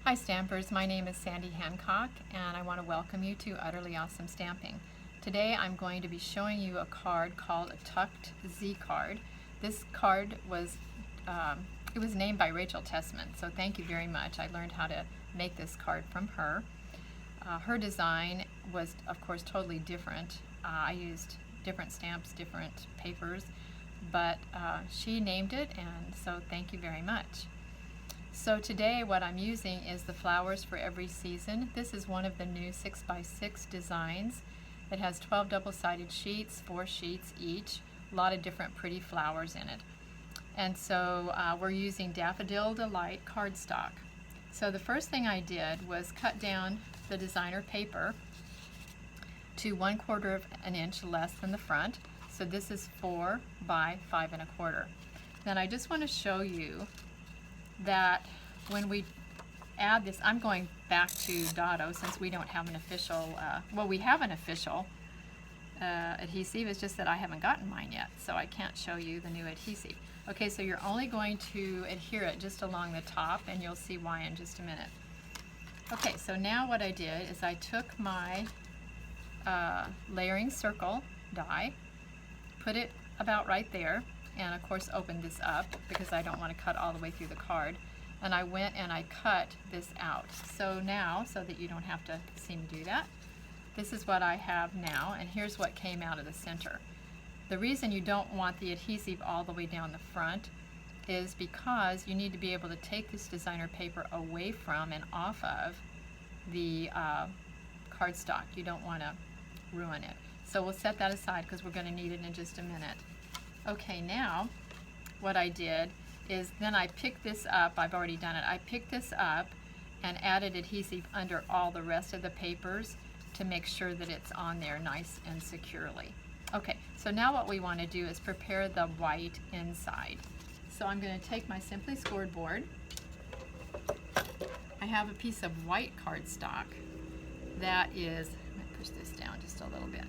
Hi Stampers, my name is Sandy Hancock and I want to welcome you to Utterly Awesome Stamping. Today I'm going to be showing you a card called a Tucked Z card. This card was it was named by Rachel Tessman, so thank you very much. I learned how to make this card from her. Her design was of course totally different. I used different stamps, different papers, but she named it, and so thank you very much. So today what I'm using is the Flowers for Every Season. This is one of the new 6x6 designs. It has 12 double-sided sheets, 4 sheets each, a lot of different pretty flowers in it. And so we're using Daffodil Delight cardstock. So the first thing I did was cut down the designer paper to 1/4 of an inch less than the front. So this is 4 by 5 1/4. Then I just want to show you that when we add this, I'm going back to Dotto since we don't have an official, well, we have an official adhesive, it's just that I haven't gotten mine yet, so I can't show you the new adhesive. Okay, so you're only going to adhere it just along the top, and you'll see why in just a minute. Okay, so now what I did is I took my layering circle die, put it about right there, and of course opened this up because I don't want to cut all the way through the card, and I went and I cut this out. So now, so that you don't have to see me do that, this is what I have now, and here's what came out of the center. The reason you don't want the adhesive all the way down the front is because you need to be able to take this designer paper away from and off of the cardstock. You don't want to ruin it. So we'll set that aside because we're going to need it in just a minute. Okay, now what I did is then I picked this up. I've already done it. I picked this up and added adhesive under all the rest of the papers to make sure that it's on there nice and securely. Okay, so now what we want to do is prepare the white inside. So I'm going to take my Simply Scored board. I have a piece of white cardstock that is, let me push this down just a little bit.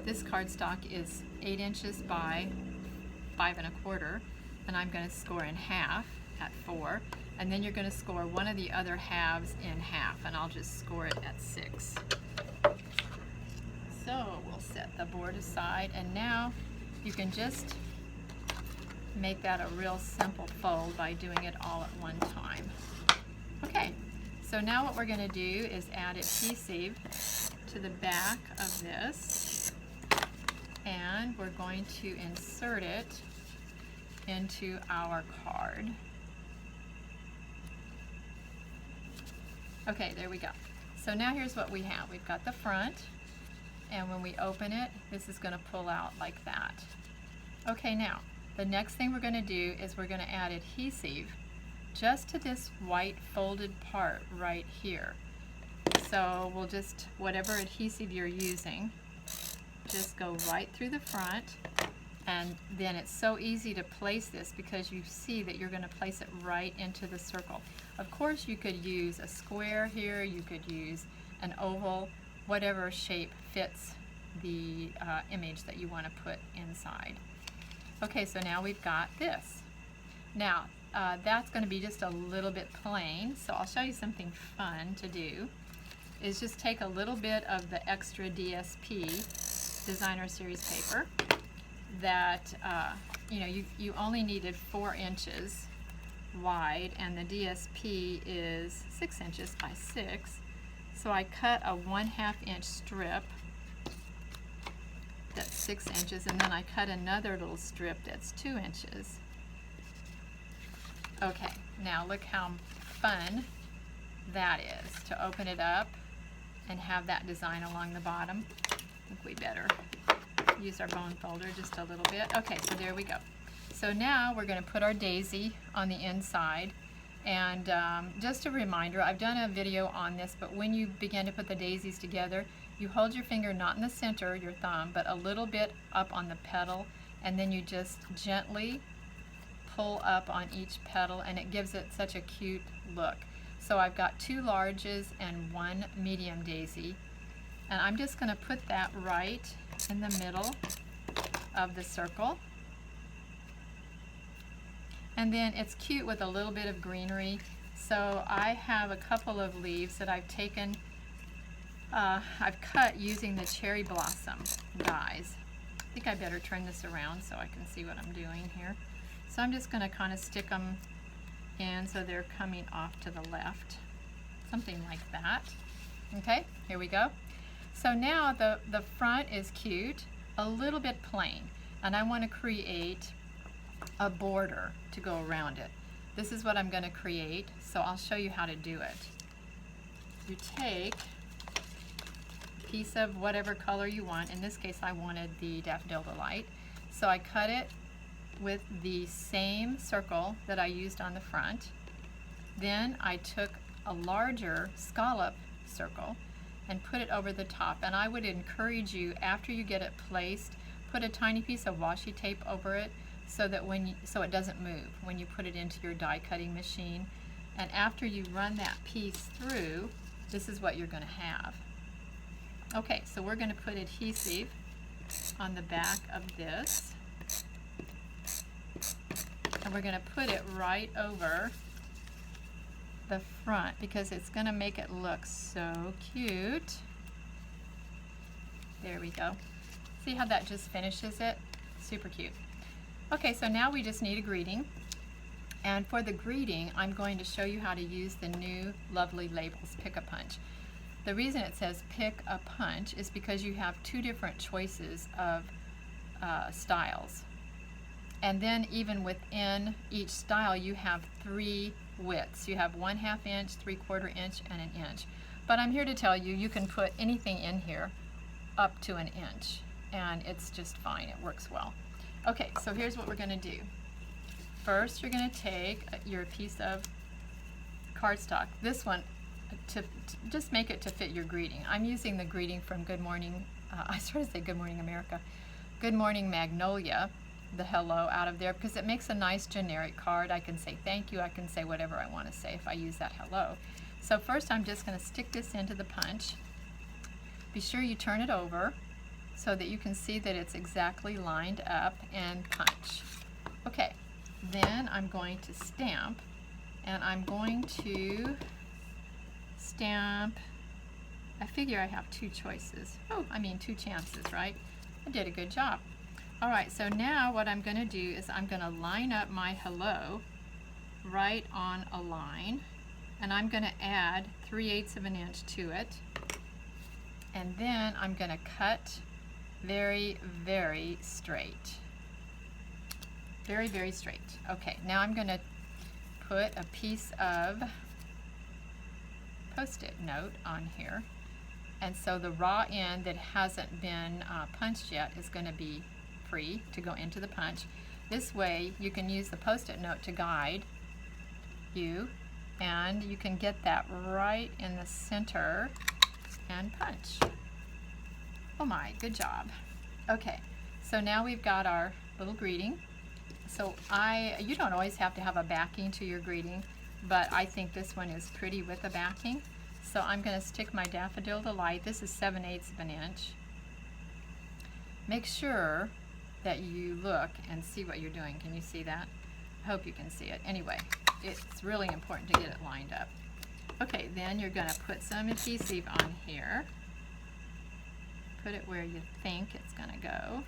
This cardstock is 8 inches by 5 1/4, and I'm going to score in half at 4, and then you're going to score one of the other halves in half, and I'll just score it at 6. So we'll set the board aside, and now you can just make that a real simple fold by doing it all at one time. Okay, so now what we're going to do is add adhesive to the back of this, and we're going to insert it into our card. Okay, there we go. So now here's what we have. We've got the front, and when we open it, this is going to pull out like that. Okay, now the next thing we're going to do is we're going to add adhesive just to this white folded part right here. So we'll just, whatever adhesive you're using, just go right through the front, and then it's so easy to place this because you see that you're going to place it right into the circle. Of course you could use a square here, you could use an oval, whatever shape fits the image that you want to put inside. Okay, so now we've got this. Now that's going to be just a little bit plain, so I'll show you something fun to do. Is just take a little bit of the extra DSP Designer Series paper that you only needed 4 inches wide, and the DSP is 6 inches by 6. So I cut a 1/2 inch strip that's 6 inches, and then I cut another little strip that's 2 inches. Okay, now look how fun that is to open it up and have that design along the bottom. I think we better use our bone folder just a little bit. Okay, so there we go. So now we're going to put our daisy on the inside, and just a reminder, I've done a video on this, but when you begin to put the daisies together, you hold your finger not in the center, your thumb, but a little bit up on the petal, and then you just gently pull up on each petal, and it gives it such a cute look. So I've got 2 larges and 1 medium daisy, and I'm just going to put that right in the middle of the circle. And then it's cute with a little bit of greenery, So I have a couple of leaves that I've taken, I've cut using the cherry blossom dies. I think I better turn this around so I can see what I'm doing here. So I'm just going to kind of stick them in so they're coming off to the left, something like that. Okay, here we go. So now the front is cute, a little bit plain, and I want to create a border to go around it. This is what I'm going to create, so I'll show you how to do it. You take a piece of whatever color you want. In this case, I wanted the Daffodil Delight. So I cut it with the same circle that I used on the front. Then I took a larger scallop circle and put it over the top. And I would encourage you, after you get it placed, put a tiny piece of washi tape over it so that so it doesn't move when you put it into your die cutting machine. And after you run that piece through, this is what you're going to have. Okay, so we're going to put adhesive on the back of this, and we're going to put it right over the front because it's going to make it look so cute. There we go. See how that just finishes it? Super cute. Okay, so now we just need a greeting. And for the greeting, I'm going to show you how to use the new lovely labels, Pick a Punch. The reason it says Pick a Punch is because you have two different choices of styles. And then even within each style, you have three widths. You have 1/2 inch, 3/4 inch, and 1 inch. But I'm here to tell you, you can put anything in here up to 1 inch, and it's just fine. It works well. Okay, so here's what we're going to do. First, you're going to take your piece of cardstock. This one, to just make it to fit your greeting. I'm using the greeting from Good Morning, I sort of say Good Morning America, Good Morning Magnolia, the hello out of there, because it makes a nice generic card. I can say thank you, I can say whatever I want to say if I use that hello. So first I'm just going to stick this into the punch. Be sure you turn it over so that you can see that it's exactly lined up, and punch. Okay, then I'm going to stamp, and I'm going to stamp, I figure I have two choices. Oh, I mean 2 chances, right? I did a good job. All right, so now what I'm going to do is I'm going to line up my hello right on a line, and I'm going to add 3/8 of an inch to it, and then I'm going to cut very, very straight. Very, very straight. Okay, now I'm going to put a piece of Post-it note on here, and so the raw end that hasn't been punched yet is going to be free to go into the punch. This way you can use the Post-it note to guide you, and you can get that right in the center and punch. Oh my, good job. Okay, so now we've got our little greeting. So you don't always have to have a backing to your greeting, but I think this one is pretty with a backing. So I'm going to stick my Daffodil Delight. This is 7/8 of an inch. Make sure that you look and see what you're doing. Can you see that? I hope you can see it. Anyway, it's really important to get it lined up. Okay, then you're going to put some adhesive on here. Put it where you think it's going to go.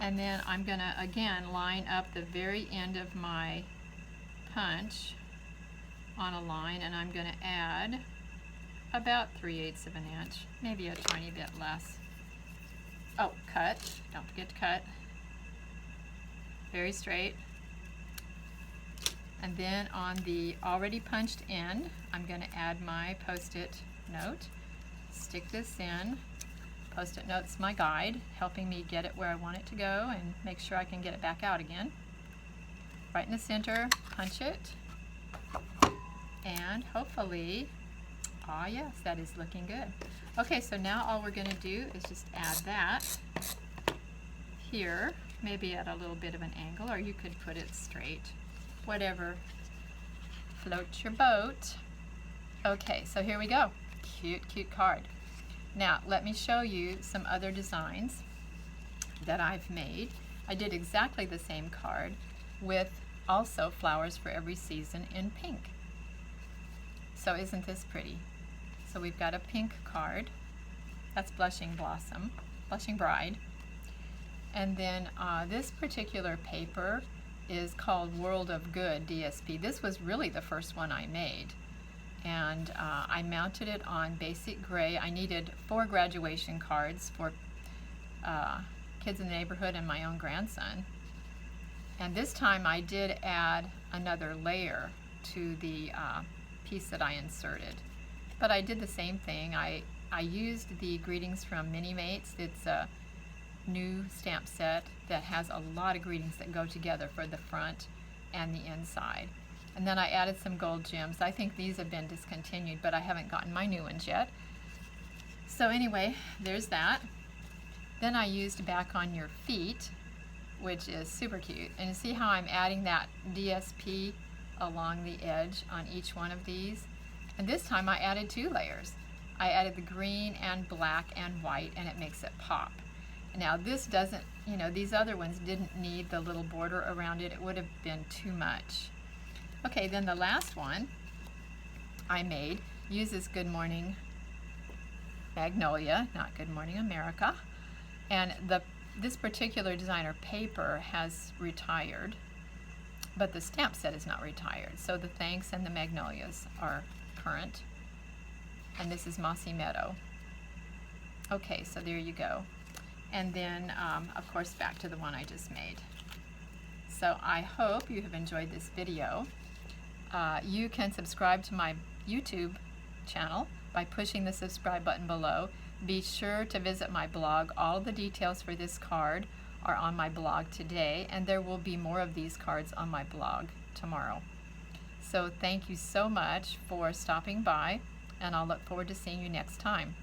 And then I'm going to, again, line up the very end of my punch on a line, and I'm going to add about 3/8 of an inch, maybe a tiny bit less. Oh, cut. Don't forget to cut. Very straight. And then on the already punched end, I'm going to add my Post-it note. Stick this in. Post-it note's my guide, helping me get it where I want it to go and make sure I can get it back out again. Right in the center, punch it, and hopefully, ah yes, that is looking good. Okay, so now all we're going to do is just add that here, maybe at a little bit of an angle, or you could put it straight, whatever floats your boat. Okay, so here we go. Cute, cute card. Now, let me show you some other designs that I've made. I did exactly the same card with also flowers for every season in pink. So isn't this pretty? So we've got a pink card. That's Blushing Blossom, Blushing Bride. And then this particular paper is called World of Good DSP. This was really the first one I made. And I mounted it on basic gray. I needed 4 graduation cards for kids in the neighborhood and my own grandson. And this time I did add another layer to the piece that I inserted. But I did the same thing. I used the Greetings from Mini Mates. It's a new stamp set that has a lot of greetings that go together for the front and the inside. And then I added some gold gems. I think these have been discontinued, but I haven't gotten my new ones yet. So anyway, there's that. Then I used Back on Your Feet, which is super cute. And you see how I'm adding that DSP along the edge on each one of these? And this time I added 2 layers. I added the green and black and white, and it makes it pop. Now this doesn't, these other ones didn't need the little border around it. It would have been too much. Okay, then the last one I made uses Good Morning Magnolia, not Good Morning America. And this particular designer paper has retired, but the stamp set is not retired. So the Thanks and the Magnolias are current. And this is Mossy Meadow. Okay, so there you go. And then, of course, back to the one I just made. So I hope you have enjoyed this video. You can subscribe to my YouTube channel by pushing the subscribe button below. Be sure to visit my blog. All the details for this card are on my blog today, and there will be more of these cards on my blog tomorrow. So thank you so much for stopping by, and I'll look forward to seeing you next time.